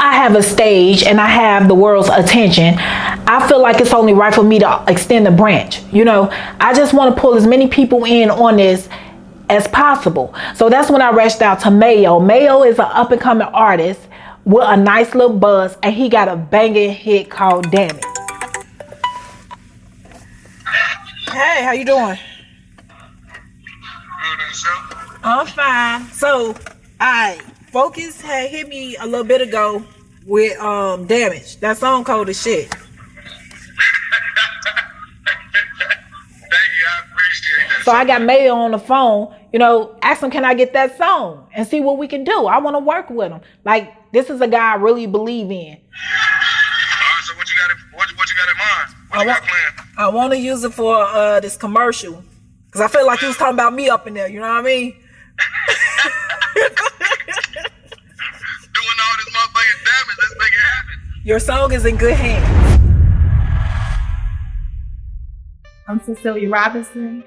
I have a stage and I have the world's attention, I feel like it's only right for me to extend the branch. You know, I just want to pull as many people in on this as possible. So that's when I reached out to Mayo. Mayo is an up and coming artist with a nice little buzz, and he got a banging hit called Damn It. Hey, how you doing? I'm fine. So, Focus had hit me a little bit ago with Damage. That song cold as shit. Thank you, I appreciate that. So I got Mayo on the phone, you know, ask him, can I get that song and see what we can do? I want to work with him. Like, this is a guy I really believe in. Alright, so what you got in mind? What you got planned? I want to use it for this commercial. Because I feel like he was talking about me up in there, you know what I mean? Doing all this motherfucking damage, let's make it happen. Your song is in good hands. I'm Cecily Robinson.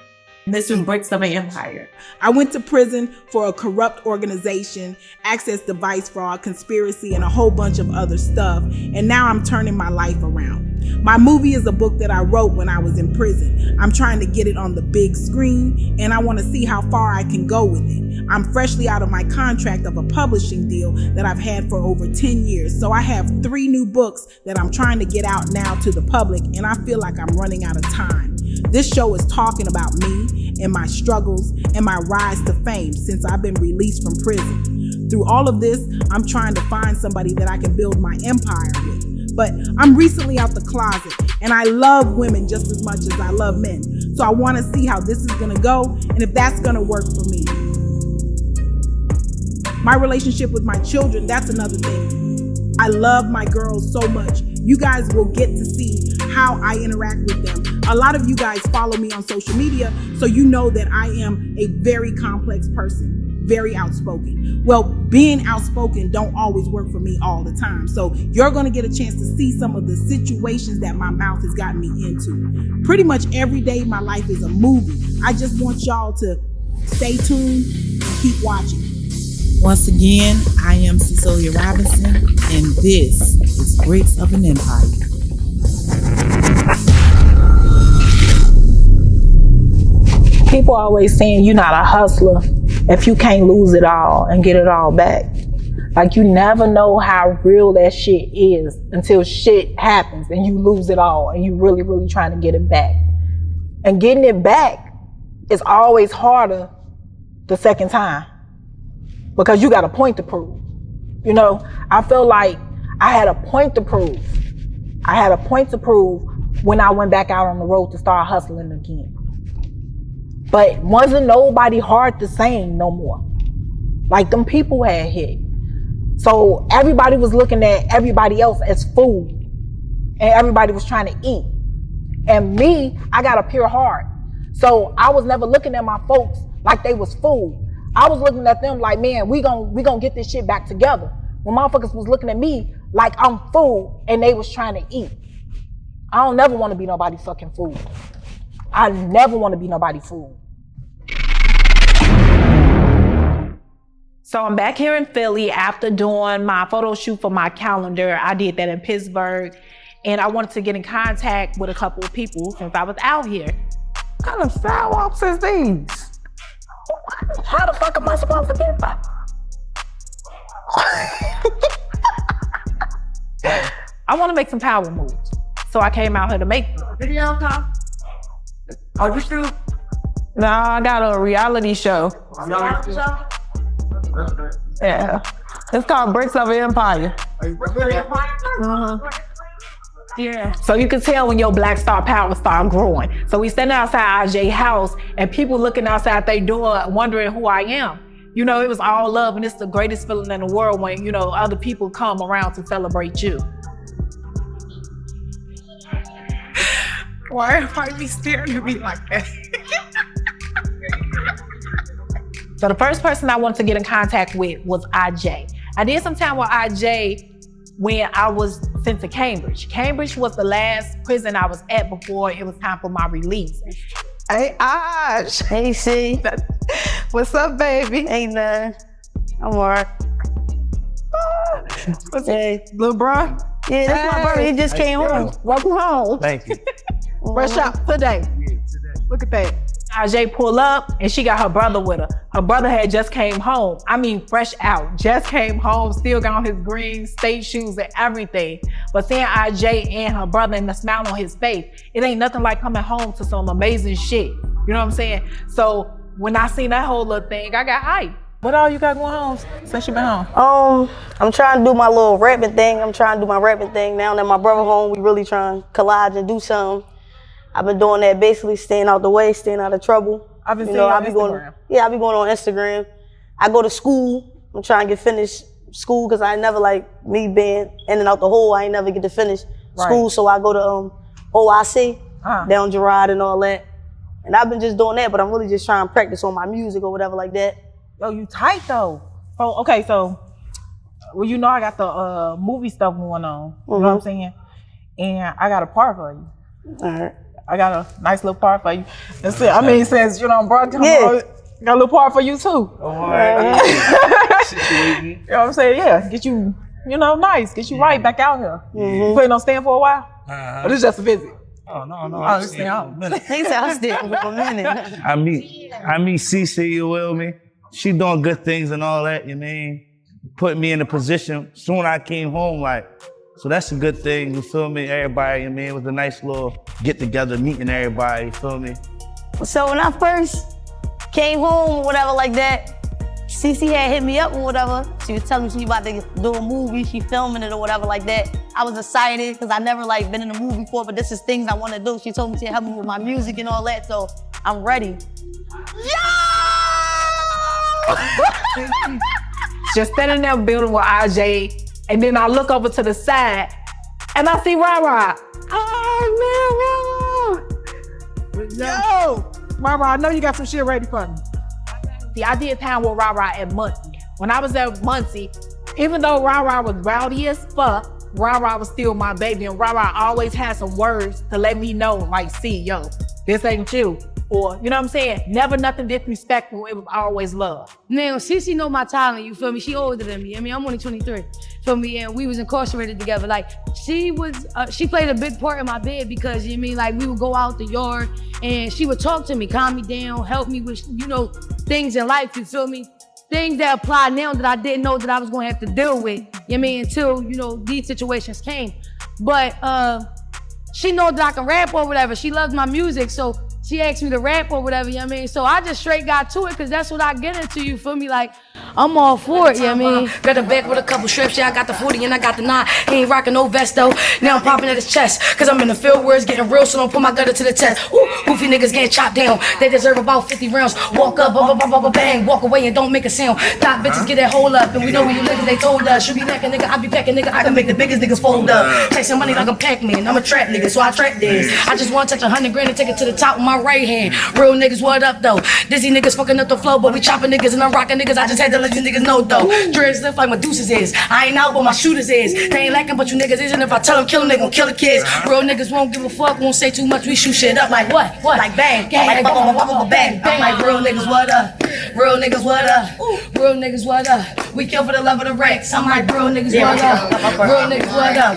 This is Bricks of an Empire. I went to prison for a corrupt organization, access device fraud, conspiracy, and a whole bunch of other stuff. And now I'm turning my life around. My movie is a book that I wrote when I was in prison. I'm trying to get it on the big screen, and I want to see how far I can go with it. I'm freshly out of my contract of a publishing deal that I've had for over 10 years. So I have 3 new books that I'm trying to get out now to the public, and I feel like I'm running out of time. This show is talking about me and my struggles and my rise to fame since I've been released from prison. Through all of this, I'm trying to find somebody that I can build my empire with. But I'm recently out the closet, and I love women just as much as I love men. So I want to see how this is going to go and if that's going to work for me. My relationship with my children, that's another thing. I love my girls so much. You guys will get to see how I interact with them. A lot of you guys follow me on social media, so you know that I am a very complex person, very outspoken. Well, being outspoken don't always work for me all the time. So you're gonna get a chance to see some of the situations that my mouth has gotten me into. Pretty much every day my life is a movie. I just want y'all to stay tuned and keep watching. Once again, I am Cecily Robinson, and this is Bricks of an Empire. People always saying you're not a hustler if you can't lose it all and get it all back. Like, you never know how real that shit is until shit happens and you lose it all and you really, really trying to get it back. And getting it back is always harder the second time because you got a point to prove. You know, I feel like I had a point to prove. I had a point to prove when I went back out on the road to start hustling again. But wasn't nobody hard to sing no more. Like, them people had hit. So everybody was looking at everybody else as food. And everybody was trying to eat. And me, I got a pure heart. So I was never looking at my folks like they was food. I was looking at them like, man, we gonna get this shit back together. When motherfuckers was looking at me like I'm food and they was trying to eat. I don't never want to be nobody fucking food. I never want to be nobody fool. So I'm back here in Philly after doing my photo shoot for my calendar. I did that in Pittsburgh, and I wanted to get in contact with a couple of people since I was out here. What kind of foul ops is these? How the fuck am I supposed to get by? I want to make some power moves, so I came out here to make them. Video call? Oh, you shoot? No, I got a reality show. Reality show? Yeah, it's called Bricks of an Empire. Yeah. So you can tell when your Black Star power start growing. So we standing outside RJ house and people looking outside their door wondering who I am. You know, it was all love, and it's the greatest feeling in the world when, you know, other people come around to celebrate you. Why everybody be staring at me like that? So the first person I wanted to get in contact with was IJ. I did some time with IJ when I was sent to Cambridge. Cambridge was the last prison I was at before it was time for my release. Hey, Ash. Hey, C. What's up, baby? Ain't nothing. I'm alright. Hey. Little bro. Yeah, that's my brother. He just came home. Welcome home. Thank you. Fresh out today. Look at that. Ajay pull up and she got her brother with her. Her brother had just came home. I mean, fresh out. Just came home, still got on his green state shoes and everything. But seeing Ajay and her brother and the smile on his face, it ain't nothing like coming home to some amazing shit. You know what I'm saying? So when I seen that whole little thing, I got hyped. What all you got going home since you been home? I'm trying to do my little rapping thing. I'm trying to do my rapping thing. Now that my brother home, we really trying to collage and do something. I've been doing that, basically staying out the way, staying out of trouble. I've been seeing you on Instagram. I be going on Instagram. I go to school. I'm trying to get finished school because I never, like, me being in and out the hole, I ain't never get to finish school. So I go to OIC, down Gerard and all that. And I've been just doing that, but I'm really just trying to practice on my music or whatever like that. Yo, you tight though. Oh, okay, so, well, you know I got the movie stuff going on. You know what I'm saying? And I got a part for you. All right. I got a nice little part for you. That's it. I mean, since you know I'm broad, got a little part for you too. All right. You know what I'm saying? Yeah, get you, nice, get you right back out here. You planning on staying for a while? Or this is just a visit? Oh, no. I'm just staying out. He said I'll stay for a minute. I meet Cece, you will me? She doing good things and all that, you mean? Put me in a position soon I came home, like, so that's a good thing, you feel me? Everybody, you mean? It was a nice little get together, meeting everybody, you feel me? So when I first came home or whatever like that, Cece had hit me up or whatever. She was telling me she about to do a movie, she filming it or whatever like that. I was excited because I never like been in a movie before, but this is things I want to do. She told me she'd help me with my music and all that, so I'm ready. Just standing there building with Ajay, and then I look over to the side, and I see Rara. Oh, man, Rara. Yo, Rara, I know you got some shit ready for me. See, I did time with Rara at Muncie. When I was at Muncie, even though Rara was rowdy as fuck, Rara was still my baby, and Rara always had some words to let me know, like, see, yo, this ain't you. Or, you know what I'm saying? Never nothing disrespectful, it was always love. Now, Cece know my talent, you feel me? She older than me. I mean, I'm only 23, feel me? And we was incarcerated together. Like, she played a big part in my bed because, you mean, like, we would go out the yard and she would talk to me, calm me down, help me with, things in life, you feel me? Things that apply now that I didn't know that I was gonna have to deal with, until, these situations came. But she knows that I can rap or whatever. She loves my music, so she asked me to rap or whatever, So I just straight got to it because that's what I get into, you feel me? Like, I'm all for it, Got a bag with a couple strips, I got the 40 and I got the 9. He ain't rocking no vest though. Now I'm popping at his chest, cause I'm in the field where it's getting real, so don't put my gutter to the test. Ooh, goofy niggas getting chopped down. They deserve about 50 rounds. Walk up, bang, walk away and don't make a sound. Thought bitches get that hole up, and we know where you live, they told us. You be necking, nigga, I be packing, nigga, I can make the biggest niggas fold up. Chasing money like a Pac-Man, I'm a trap nigga, so I trap this. I just wanna touch 100 grand and take it to the top with my right hand. Real niggas, what up though? Dizzy niggas fucking up the flow, but we chopping niggas and I'm rocking niggas. I just had to let you niggas know though. Dreads lift like Medusa's is. I ain't out, but my shooters is. They ain't lacking, but you niggas is. And if I tell them kill them, they gon' kill the kids. Real niggas won't give a fuck, won't say too much. We shoot shit up like what? Like bang, gang, like bang, bang. Like real niggas, what up? Real niggas, what up? Real niggas, what up? We kill for the love of the Rex. I'm like real niggas, what up? Real niggas, what up?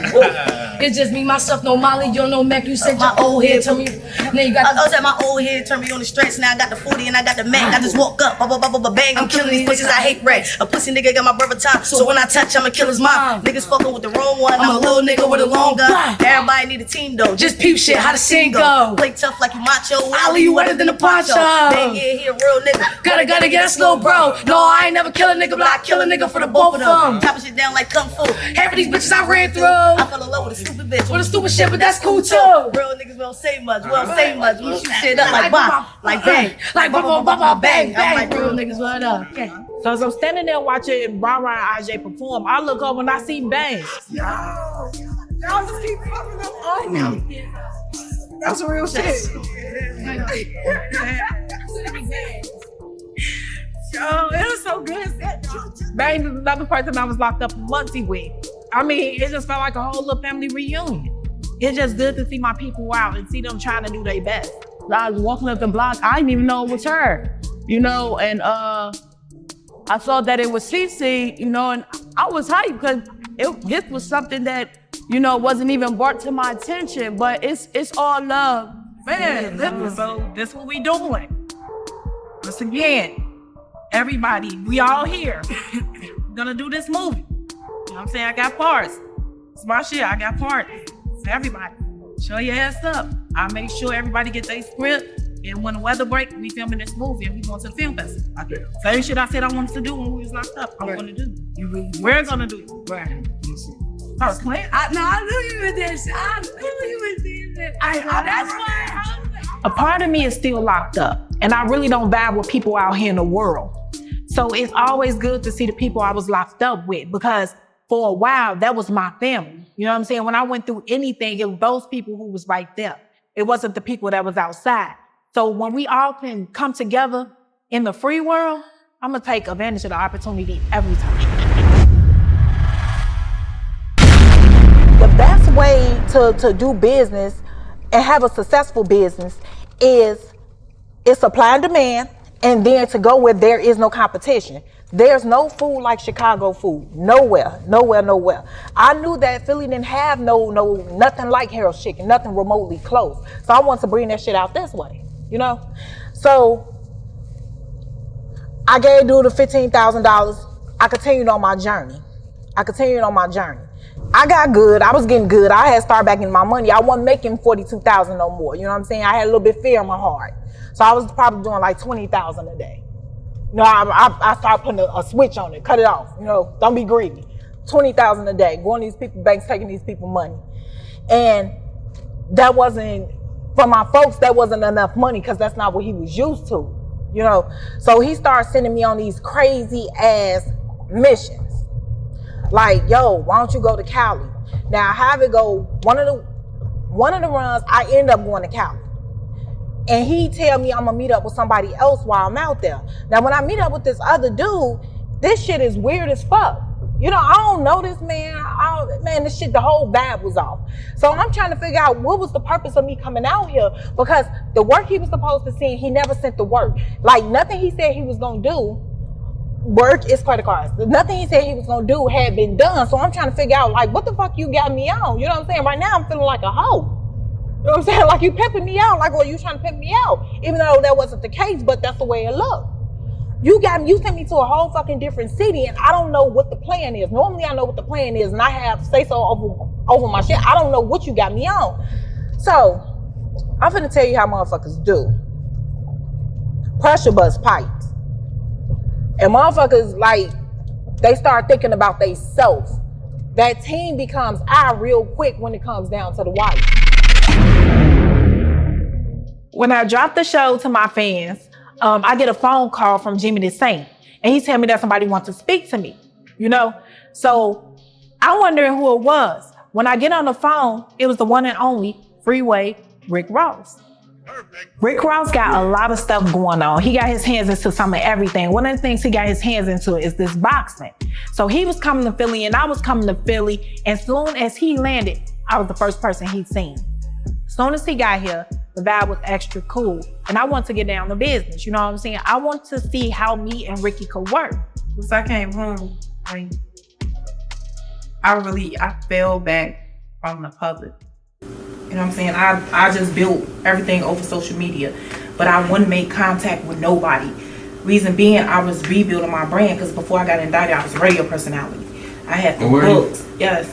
It's just me, myself, no Molly, you don't know Mac. You said my old head told me. Now you got. I was at my old head, turned me on the stretch. Now I got the 40 and I got the Mac. I just woke up, bang. I'm killing these pussies. I hate wreck. A pussy nigga got my brother time. So when I touch, I'ma kill his mom. Niggas fucking with the wrong one. I'm a little nigga with a long gun. Everybody need a team though. Just peep shit, how the scene go. Play tough like you macho. I'll leave you wetter than a poncho. Dang yeah, he a real nigga. Gotta get that slow, bro. No, I ain't never kill a nigga, but I kill a nigga for the both of them. Chopping shit down like kung fu. Half of these bitches I ran through. I fell in love with a stupid bitch. With a stupid shit, but that's cool too. Real niggas don't say much. We don't say much. We shoot shit up like bop, like bang, like bang. I'm like real niggas, what up? Okay. So as I'm standing there watching Rara and Ajay perform, I look over and I see Bang. Y'all just keep popping up on me. That's real shit. Yo, it was so good. Bang is another person I was locked up in Muncie with. I mean, it just felt like a whole little family reunion. It's just good to see my people out and see them trying to do their best. I was walking up the block, I didn't even know it was her, and I saw that it was Cece, you know, and I was hyped because this was something that, you know, wasn't even brought to my attention, but it's all love. Man, so this what we doing. Once again, everybody, we all here. We're gonna do this movie. You know what I'm saying? I got parts. It's my shit, I got parts. So everybody, show your ass up. I'll make sure everybody get their script. And when the weather break, we filming this movie and we going to the film festival. Same shit I said I wanted to do when we was locked up. I'm gonna do. We're gonna do it. Right. I was playing. I knew you were this. I knew you were this. That's why. A part of me is still locked up, and I really don't vibe with people out here in the world. So it's always good to see the people I was locked up with, because for a while, that was my family. You know what I'm saying? When I went through anything, it was those people who was right there. It wasn't the people that was outside. So when we all can come together in the free world, I'm gonna take advantage of the opportunity every time. The best way to do business and have a successful business is supply and demand, and then to go where there is no competition. There's no food like Chicago food. Nowhere. I knew that Philly didn't have nothing like Harold's Chicken, nothing remotely close. So I wanted to bring that shit out this way, you know? So I gave dude the $15,000. I continued on my journey. I got good. I was getting good. I had started back in my money. I wasn't making $42,000 no more. You know what I'm saying? I had a little bit of fear in my heart. So I was probably doing like $20,000 a day. You know, I started putting a switch on it, cut it off. You know, don't be greedy. $20,000 a day, going to these people's banks, taking these people money. And that wasn't, for my folks, that wasn't enough money because that's not what he was used to, you know? So he started sending me on these crazy ass missions. Like, yo, why don't you go to Cali? Now, have it go, one of the runs, I end up going to Cali. And he tell me I'm gonna meet up with somebody else while I'm out there. Now, when I meet up with this other dude, this shit is weird as fuck. You know, I don't know this man. This shit, the whole vibe was off. So I'm trying to figure out what was the purpose of me coming out here, because the work he was supposed to send, he never sent the work. Like, nothing he said he was gonna do, work is credit cards. Nothing he said he was gonna do had been done. So I'm trying to figure out, like, what the fuck you got me on? You know what I'm saying? Right now I'm feeling like a hoe. You know what I'm saying? Like, you pimping me out. Like, well, you trying to pimp me out. Even though that wasn't the case, but that's the way it looked. You sent me to a whole fucking different city, and I don't know what the plan is. Normally I know what the plan is, and I have say-so over my shit. I don't know what you got me on. So, I'm finna tell you how motherfuckers do. Pressure bust pipes. And motherfuckers, like, they start thinking about they self. That team becomes I real quick when it comes down to the wife. When I dropped the show to my fans, I get a phone call from Jimmy the Saint, and he tell me that somebody wants to speak to me, you know? So I'm wondering who it was. When I get on the phone, it was the one and only Freeway Rick Ross. Rick Ross got a lot of stuff going on. He got his hands into some of everything. One of the things he got his hands into is this boxing. So he was coming to Philly and I was coming to Philly. And as soon as he landed, I was the first person he'd seen. As soon as he got here, the vibe was extra cool. And I want to get down to business, you know what I'm saying? I want to see how me and Ricky could work. Since I came home, I fell back from the public. You know what I'm saying? I just built everything over social media, but I wouldn't make contact with nobody. Reason being, I was rebuilding my brand, because before I got indicted, I was a radio personality. I had the books. Yes,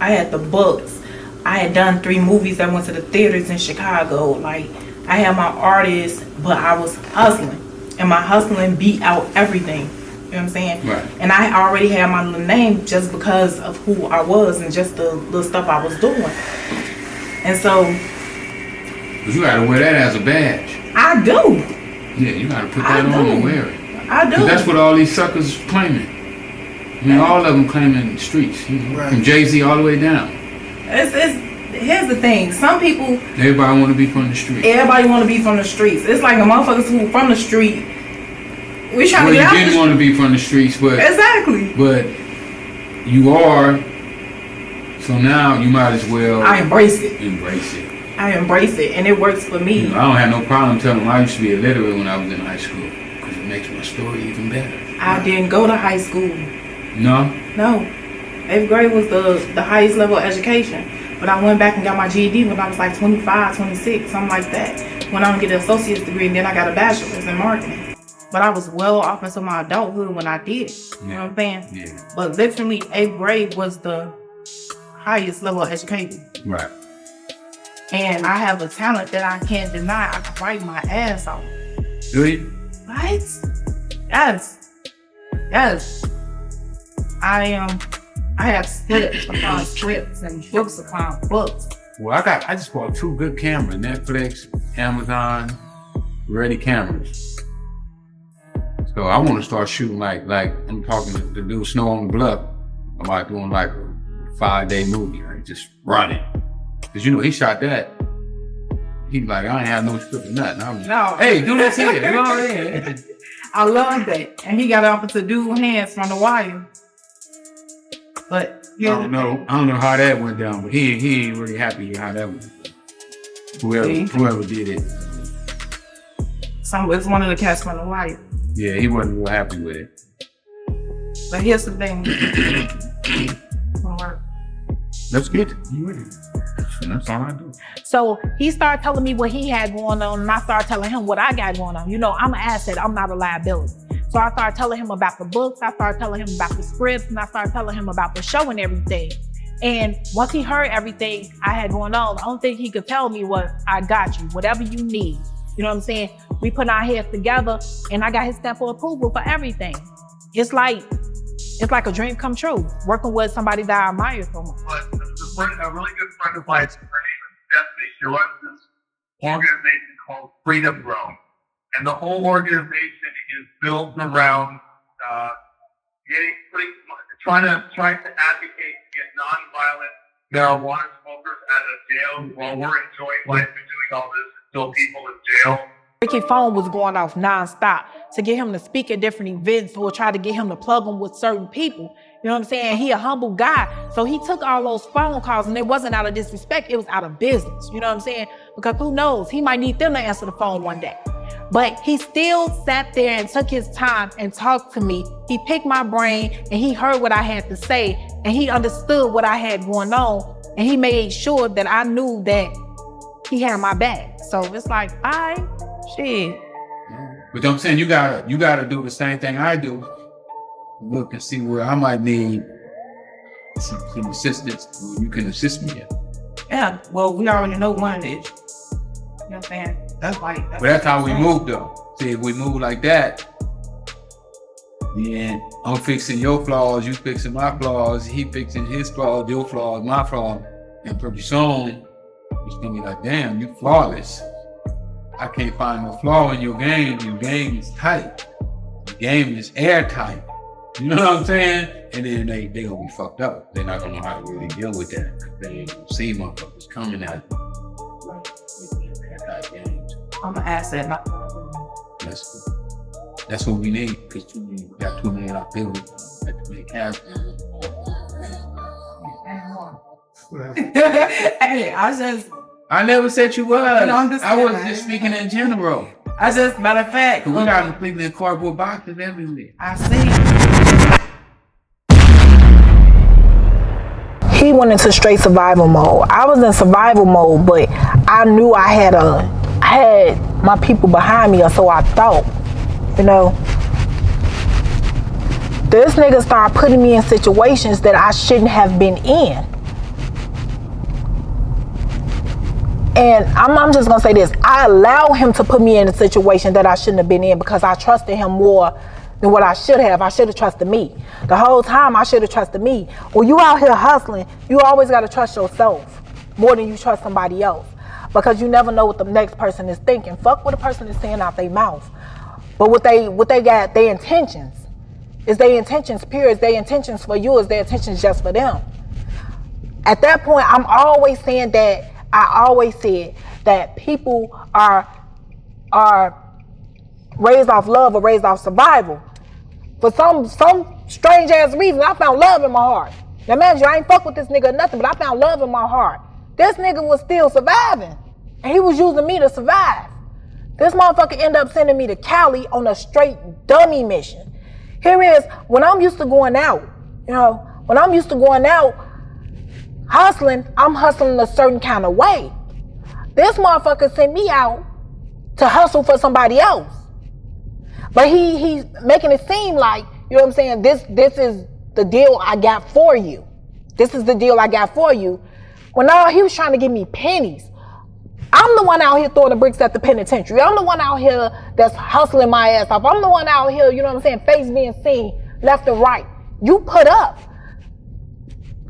I had the books. I had done 3 movies that went to the theaters in Chicago. Like, I had my artists, but I was hustling, and my hustling beat out everything. You know what I'm saying? Right. And I already had my little name just because of who I was and just the little stuff I was doing. And so, but you gotta wear that as a badge. I do. Yeah, you gotta put that on and wear it. I do. That's what all these suckers claiming. I mean, all of them claiming streets, you know, from Jay-Z all the way down. Here's the thing. Some people. Everybody want to be from the streets. Everybody want to be from the streets. It's like the motherfuckers who from the street. We trying to get out. You didn't want to be from the streets, but exactly. But you are. So now you might as well. I embrace it. I embrace it, and it works for me. I don't have no problem telling them I used to be illiterate when I was in high school, because it makes my story even better. I didn't go to high school. No? No. 8th grade was the highest level of education. But I went back and got my GED when I was like 25, 26, something like that. Went on to get an associate's degree, and then I got a bachelor's in marketing. But I was well off into my adulthood when I did. You know what I'm saying? Yeah. But literally, 8th grade was the highest level of education. Right. And I have a talent that I can't deny. I can write my ass off. Do you? Right? Yes. Yes. I have scripts upon scripts and books upon books. Well, I just bought 2 good cameras, Netflix, Amazon, ready cameras. So I want to start shooting like I'm talking to the dude Snow on the Bluff about doing like a 5-day movie, like just running. Cause he shot that. He's like, I ain't have no script or nothing. I was, No. Hey, do this here. You know what I mean? I love that. And he got up to do hands from The Wire. But I don't know how that went down, but he ain't really happy with how that went. Whoever did it. It's one of the cats from The Wire. Yeah, he wasn't real happy with it. But here's the thing. Let's get it. You with it. That's all I do. So he started telling me what he had going on, and I started telling him what I got going on. You know, I'm an asset, I'm not a liability. So I started telling him about the books, I started telling him about the scripts, and I started telling him about the show and everything. And once he heard everything I had going on, the only thing he could tell me was, I got you, whatever you need. You know what I'm saying? We put our heads together, and I got his stamp of approval for everything. It's like a dream come true, working with somebody that I admire so much. But a really good friend of mine, her name is Cecily. She runs this organization called Freedom. And the whole organization is built around trying to advocate to get nonviolent marijuana smokers out of jail while we're enjoying life and doing all this until people in jail. Ricky phone was going off nonstop to get him to speak at different events or try to get him to plug him with certain people. You know what I'm saying? He a humble guy. So he took all those phone calls, and it wasn't out of disrespect, it was out of business. You know what I'm saying? Because who knows, he might need them to answer the phone one day. But he still sat there and took his time and talked to me. He picked my brain, and he heard what I had to say, and he understood what I had going on, and he made sure that I knew that he had my back. So it's like, all right, shit. But I'm saying you gotta do the same thing I do. Look and see where I might need some assistance. You can assist me in. Yeah, well, we already know one of it. You know what I'm saying? But that's how we move though. See, if we move like that, then I'm fixing your flaws, you fixing my flaws, he fixing his flaws, your flaws, my flaws. And pretty soon, it's gonna be like, damn, you flawless. I can't find no flaw in your game. Your game is tight. Your game is airtight. You know what I'm saying? And then they gonna be fucked up. They're not gonna know how to really deal with that. They ain't gonna see motherfuckers coming at them. Airtight games. I'm an asset. That's what we need, because we got too many people that make happen. Hey, I never said you was. I was just speaking in general. Matter of fact, we got completely cardboard boxes everywhere. I see. He went into straight survival mode. I was in survival mode, but I knew I had my people behind me, or so I thought. You know, this nigga started putting me in situations that I shouldn't have been in. And I'm just gonna say this, I allow him to put me in a situation that I shouldn't have been in because I trusted him more than what I should have. I should have trusted me. The whole time I should have trusted me. When you out here hustling, you always gotta trust yourself more than you trust somebody else, because you never know what the next person is thinking. Fuck what a person is saying out their mouth. But what they got, their intentions. Is their intentions pure? Is their intentions for you? Is their intentions just for them? At that point, I'm always saying that, I always said that people are raised off love or raised off survival. For some strange ass reason, I found love in my heart. Now, imagine, I ain't fuck with this nigga or nothing, but I found love in my heart. This nigga was still surviving, and he was using me to survive. This motherfucker ended up sending me to Cali on a straight dummy mission. Here is, when I'm used to going out, when I'm used to going out, hustling, I'm hustling a certain kind of way. This motherfucker sent me out to hustle for somebody else. But he's making it seem like, you know what I'm saying, this is the deal I got for you. This is the deal I got for you. When all he was trying to give me pennies. I'm the one out here throwing the bricks at the penitentiary. I'm the one out here that's hustling my ass off. I'm the one out here, you know what I'm saying, face being seen left and right. You put up.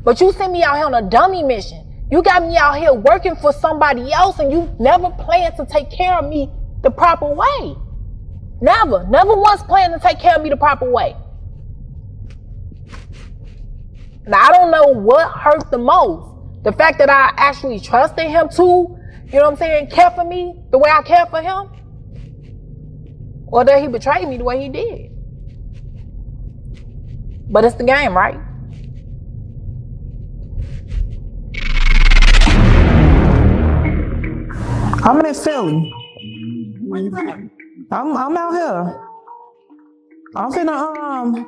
But you sent me out here on a dummy mission. You got me out here working for somebody else and you never planned to take care of me the proper way. Never once planned to take care of me the proper way. Now, I don't know what hurt the most. The fact that I actually trusted him to, you know what I'm saying, care for me the way I care for him, or that he betrayed me the way he did. But it's the game, right? I'm in Philly. I'm out here. I'm finna,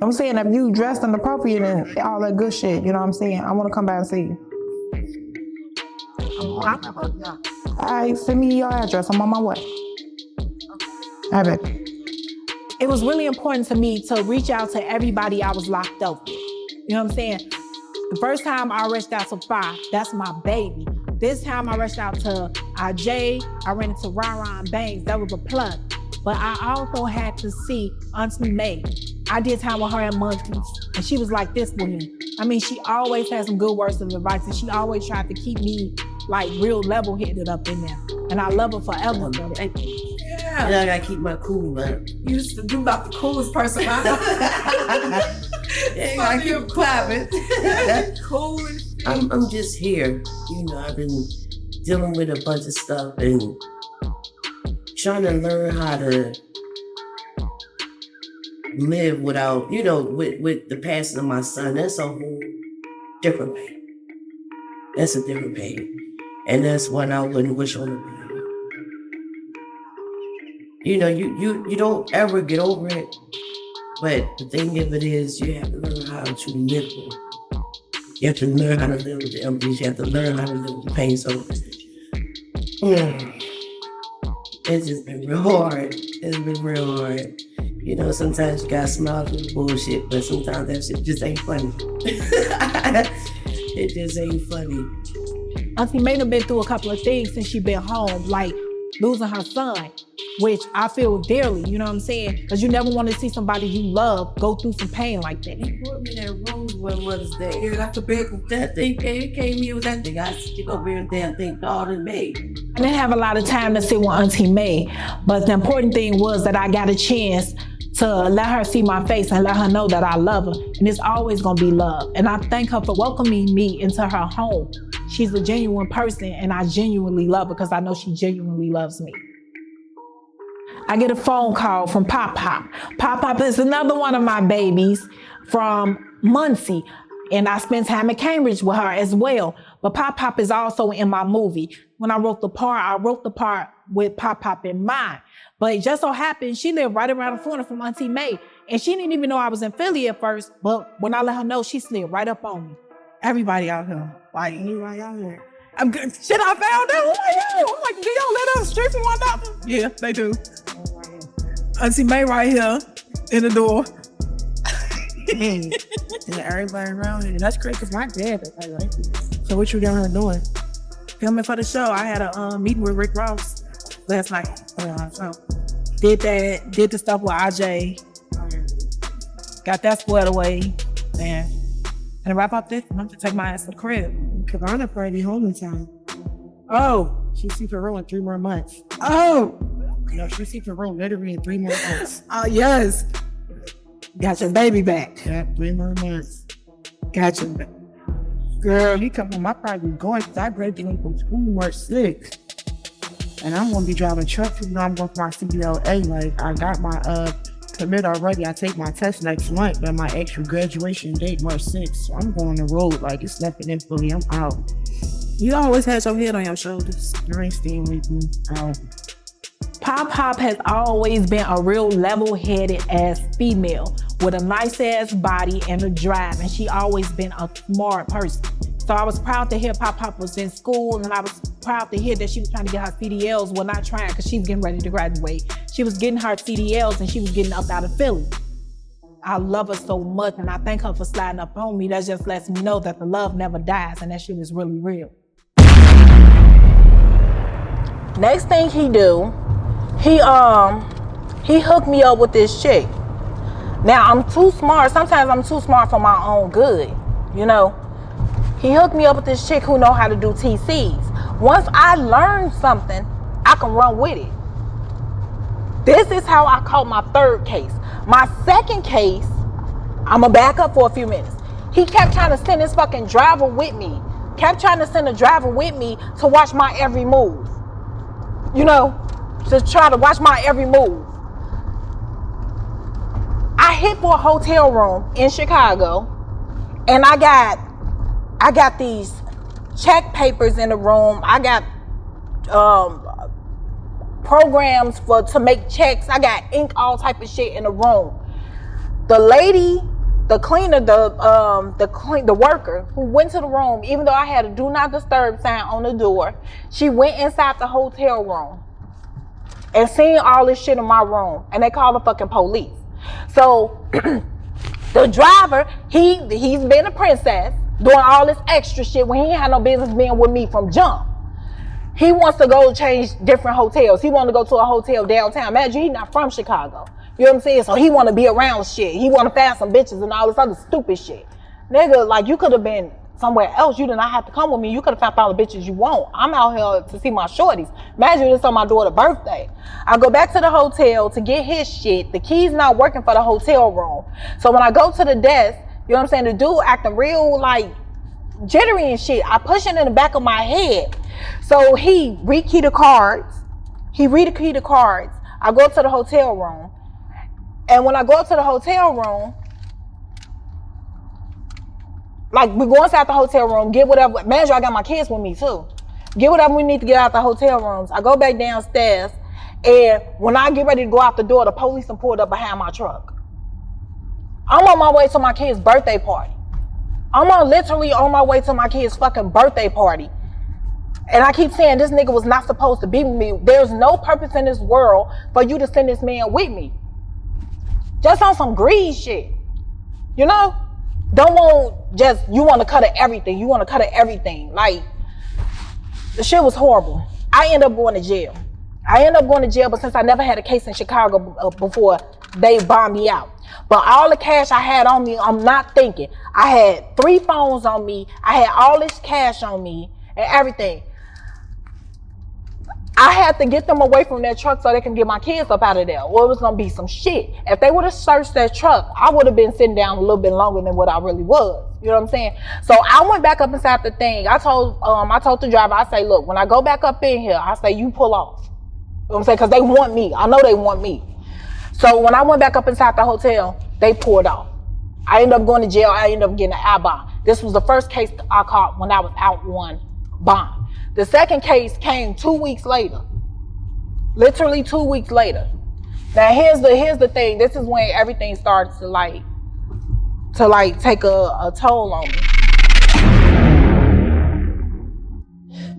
I'm saying if you dressed inappropriate and all that good shit, you know what I'm saying? I wanna come back and see you. All right, send me your address. I'm on my way. All right, baby. It was really important to me to reach out to everybody I was locked up with. You know what I'm saying? The first time I reached out to Fi, that's my baby. This time I reached out to IJ, I ran into Ron Banks, that was a plug. But I also had to see Auntie May. I did time with her at Monkeys, and she was like this with me. I mean, she always had some good words of advice, and she always tried to keep me like real level-headed up in there. And I love her forever. Yeah. And I gotta keep my cool, man. You used to do about the coolest person I know. Yeah, I keep clapping. Coolest. I'm just here. You know, I've been dealing with a bunch of stuff and trying to learn how to live without, you know, with the passing of my son. That's a whole different pain. That's a different pain. And that's one I wouldn't wish on anybody. You know, you don't ever get over it. But the thing of it is, you have to learn how to live with it. You have to learn how to live with the emptiness. You have to learn how to live with the pain. So, it's just been real hard. It's been real hard. You know, sometimes you gotta smile through the bullshit, but sometimes that shit just ain't funny. It just ain't funny. Auntie May have been through a couple of things since she been home, like losing her son, which I feel dearly, you know what I'm saying? Because you never want to see somebody you love go through some pain like that. He brought me that rose one Mother's Day. Yeah, that's a big one. That thing came here with that thing. I stick over here and damn thing called and made. I didn't have a lot of time to sit with Auntie May, but the important thing was that I got a chance to let her see my face and let her know that I love her. And it's always gonna be love. And I thank her for welcoming me into her home. She's a genuine person and I genuinely love her because I know she genuinely loves me. I get a phone call from Pop Pop. Pop Pop is another one of my babies from Muncie. And I spent time in Cambridge with her as well. But Pop Pop is also in my movie. When I wrote the part with Pop Pop in mind. But it just so happened she lived right around the corner from Auntie May. And she didn't even know I was in Philly at first. But when I let her know, she slid right up on me. Everybody out here. Like, anybody out here. I'm good. Shit, I found out. I'm like, do y'all let us street from one another? Yeah, they do. Auntie May right here in the door. And everybody around here. That's great because my dad is like this. So what you down here doing? Filming for the show. I had a meeting with Rick Ross last night. So did the stuff with IJ. Got that squared away. And to wrap up this, I'm going to take my ass to the crib. Kavana probably be home in time. Oh. She's sleeping room in 3 more months. Oh. No, she's sleeping room literally in 3 more months. Oh, yes. Got your baby back. Yeah, 3 more months. Got you. Girl, he come home. I probably be going because I graduated from school March 6th. And I'm going to be driving trucks even though I'm going for my CBLA. Like, I got my commit already. I take my test next month, but my actual graduation date March 6th. So I'm going on the road like it's nothing in Philly. I'm out. You always had your head on your shoulders. You ain't staying with me. Out. Pop has always been a real level-headed ass female with a nice ass body and a drive, and she always been a smart person. So I was proud to hear Pop was in school, and I was proud to hear that she was trying to get her CDLs. Well, not trying, because she's getting ready to graduate. She was getting her CDLs, and she was getting up out of Philly. I love her so much, and I thank her for sliding up on me. That just lets me know that the love never dies, and that shit is really real. Next thing he do, he hooked me up with this chick. Now I'm too smart. Sometimes I'm too smart for my own good, you know. He hooked me up with this chick who know how to do TCs. Once I learn something, I can run with it. This is how I caught my third case. My second case, I'ma back up for a few minutes. He kept trying to send his fucking driver with me. Kept trying to send a driver with me to watch my every move. You know, to try to watch my every move. I hit for a hotel room in Chicago, and I got these check papers in the room. I got programs to make checks. I got ink, all type of shit in the room. The lady, the cleaner, the worker who went to the room, even though I had a do not disturb sign on the door, she went inside the hotel room and seen all this shit in my room, and they called the fucking police. So the driver, he's been a princess, doing all this extra shit when he ain't had no business being with me from jump. He wants to go change different hotels. He want to go to a hotel downtown. Imagine he's not from Chicago. You know what I'm saying? So he want to be around shit. He want to find some bitches and all this other stupid shit. Nigga, like, you could have been somewhere else. You did not have to come with me. You could have found all the bitches you want. I'm out here to see my shorties. Imagine this on my daughter's birthday. I go back to the hotel to get his shit. The key's not working for the hotel room. So when I go to the desk, you know what I'm saying, the dude acting real like jittery and shit. I push it in the back of my head. So he rekey the cards. I go to the hotel room. And when I go to the hotel room, like, we go inside the hotel room, get whatever. Manager, I got my kids with me too. Get whatever we need to get out the hotel rooms. I go back downstairs, and when I get ready to go out the door, the police have pulled up behind my truck. I'm on my way to my kid's birthday party. Literally on my way to my kid's fucking birthday party. And I keep saying this nigga was not supposed to be with me. There's no purpose in this world for you to send this man with me. Just on some greed shit. You know? You want to cut at everything. You want to cut at everything. Like, the shit was horrible. I end up going to jail. But since I never had a case in Chicago before, they bombed me out. But all the cash I had on me, I'm not thinking. I had 3 phones on me. I had all this cash on me and everything. I had to get them away from that truck so they can get my kids up out of there. Or it was going to be some shit. If they would have searched that truck, I would have been sitting down a little bit longer than what I really was. You know what I'm saying? So I went back up inside the thing. I told the driver, I say, look, when I go back up in here, I say, you pull off. You know what I'm saying? Because they want me. I know they want me. So when I went back up inside the hotel, they pulled off. I ended up going to jail. I ended up getting an eye bond. This was the first case I caught when I was out on bond. The second case came 2 weeks later. Literally 2 weeks later. Now here's the thing. This is when everything starts to take a toll on me.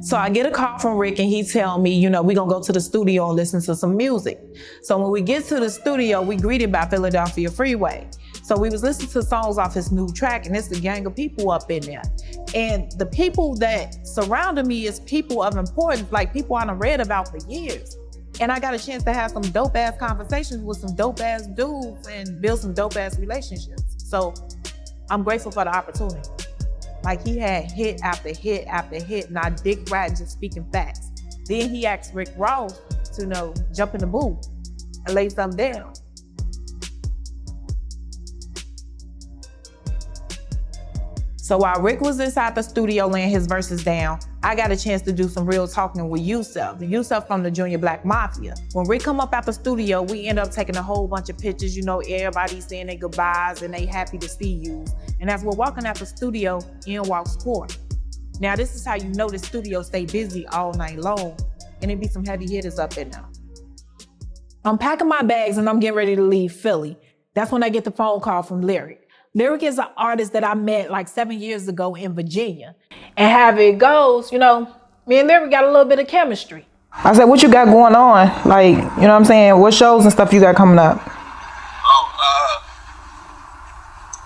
So I get a call from Rick, and he tell me, you know, we gonna go to the studio and listen to some music. So when we get to the studio, we greeted by Philadelphia Freeway. So we was listening to songs off his new track, and it's a gang of people up in there. And the people that surrounded me is people of importance, like people I done read about for years. And I got a chance to have some dope ass conversations with some dope ass dudes and build some dope ass relationships. So I'm grateful for the opportunity. Like, he had hit after hit after hit, not dick riding, just speaking facts. Then he asked Rick Ross to, you know, jump in the booth and lay something down. So while Rick was inside the studio laying his verses down, I got a chance to do some real talking with Yusuf from the Junior Black Mafia. When Rick come up out the studio, we end up taking a whole bunch of pictures. You know, everybody saying their goodbyes and they happy to see you. And as we're walking out the studio, in walks Court. Now this is how you know the studio stay busy all night long, and it be some heavy hitters up in there. I'm packing my bags and I'm getting ready to leave Philly. That's when I get the phone call from Lyric. Lyric is an artist that I met like 7 years ago in Virginia. And how it goes, you know, me and Lyric got a little bit of chemistry. I said, what you got going on? Like, you know what I'm saying? What shows and stuff you got coming up? We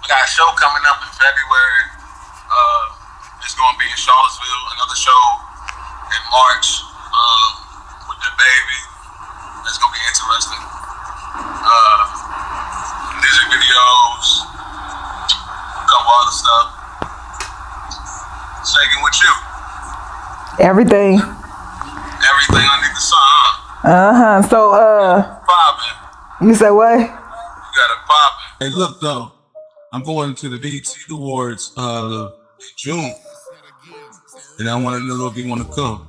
got a show coming up in February. It's going to be in Charlottesville. Another show in March with the baby. That's going to be interesting. Music videos, a couple other stuff. Shaking with you. Everything. Everything underneath the sun, huh? So, Popping. you said what? You got it popping. Hey, look though, I'm going to the BET Awards in June, and I want to know if you want to come.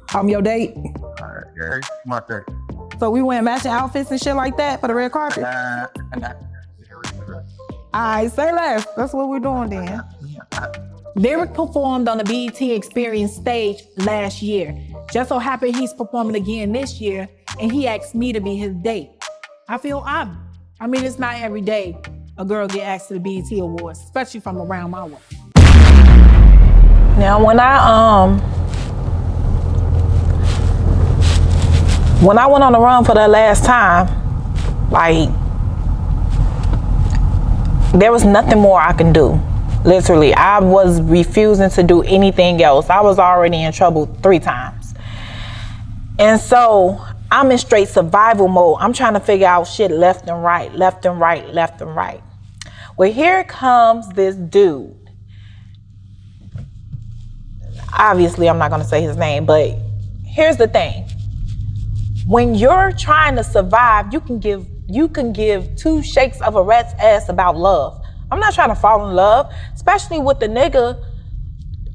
I'm your date. All right, Gary, my thing. So we went matching outfits and shit like that for the red carpet? Alright, say less. That's what we're doing then. Lyric performed on the BET Experience stage last year. Just so happened he's performing again this year, and he asked me to be his date. I feel honored. I mean, it's not every day a girl get asked to the BET Awards, especially from around my way. Now, when I went on the run for the last time, like, there was nothing more I can do. Literally, I was refusing to do anything else. I was already in trouble 3 times. And so I'm in straight survival mode. I'm trying to figure out shit left and right, left and right, left and right. Well, here comes this dude. Obviously, I'm not gonna say his name, but here's the thing. When you're trying to survive, you can give 2 shakes of a rat's ass about love. I'm not trying to fall in love, especially with the nigga.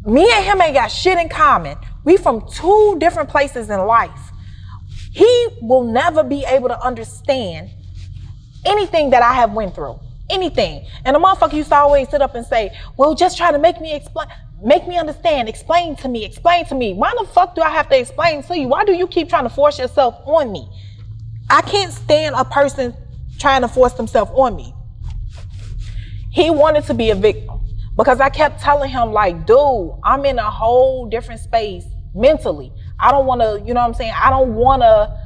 Me and him ain't got shit in common. We from 2 different places in life. He will never be able to understand anything that I have went through, anything. And the motherfucker used to always sit up and say, well, just try to make me understand, explain to me. Why the fuck do I have to explain to you? Why do you keep trying to force yourself on me? I can't stand a person trying to force themselves on me. He wanted to be a victim because I kept telling him, like, dude, I'm in a whole different space mentally. I don't want to, you know what I'm saying? I don't want to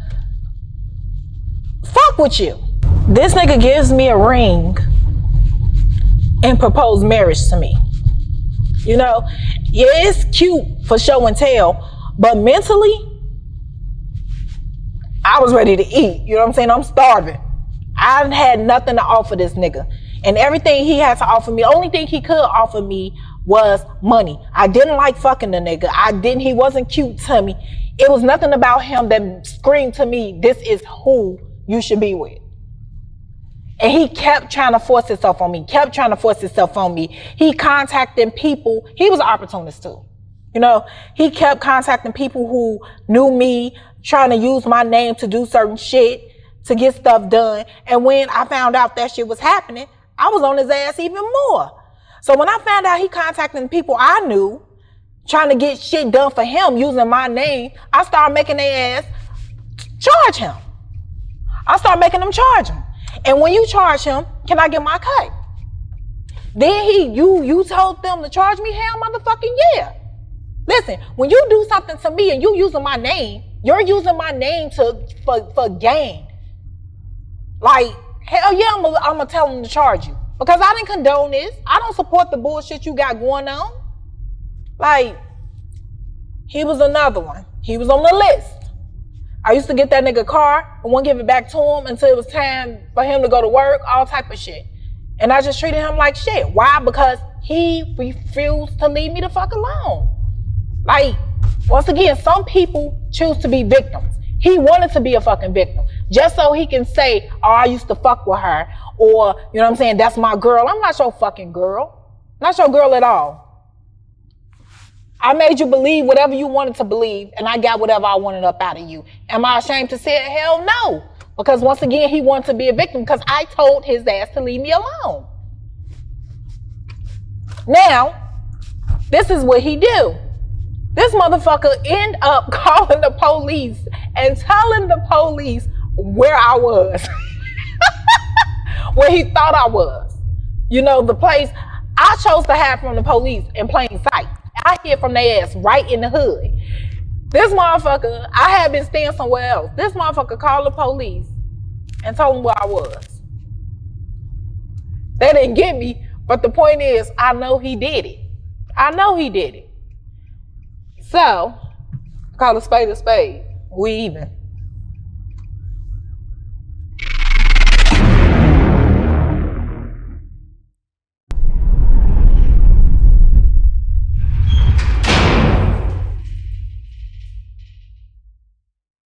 fuck with you. This nigga gives me a ring and proposed marriage to me. You know, yeah, it's cute for show and tell, but mentally, I was ready to eat. You know what I'm saying? I'm starving. I had nothing to offer this nigga. And everything he had to offer me, the only thing he could offer me was money. I didn't like fucking the nigga. He wasn't cute to me. It was nothing about him that screamed to me, this is who you should be with. And he kept trying to force himself on me, He contacted people. He was an opportunist too. You know, he kept contacting people who knew me, trying to use my name to do certain shit, to get stuff done. And when I found out that shit was happening, I was on his ass even more. So when I found out he contacting people I knew, trying to get shit done for him using my name, I started making their ass charge him. I started making them charge him. And when you charge him, can I get my cut? Then you told them to charge me? Hell motherfucking yeah. Listen, when you do something to me and you using my name, you're using my name for gain. Like, hell yeah, I'm gonna tell them to charge you. Because I didn't condone this. I don't support the bullshit you got going on. Like, he was another one. He was on the list. I used to get that nigga car and wouldn't give it back to him until it was time for him to go to work, all type of shit. And I just treated him like shit. Why? Because he refused to leave me the fuck alone. Like, once again, some people choose to be victims. He wanted to be a fucking victim just so he can say, oh, I used to fuck with her, or, you know what I'm saying, that's my girl. I'm not your fucking girl. Not your girl at all. I made you believe whatever you wanted to believe, and I got whatever I wanted up out of you. Am I ashamed to say it? Hell no. Because once again, he wanted to be a victim because I told his ass to leave me alone. Now, this is what he do. This motherfucker end up calling the police and telling the police where I was, where he thought I was. You know, the place I chose to hide from the police in plain sight. I hid from their ass right in the hood. This motherfucker, I had been staying somewhere else. This motherfucker called the police and told them where I was. They didn't get me, but the point is, I know he did it. I know he did it. So, call a spade a spade. We even.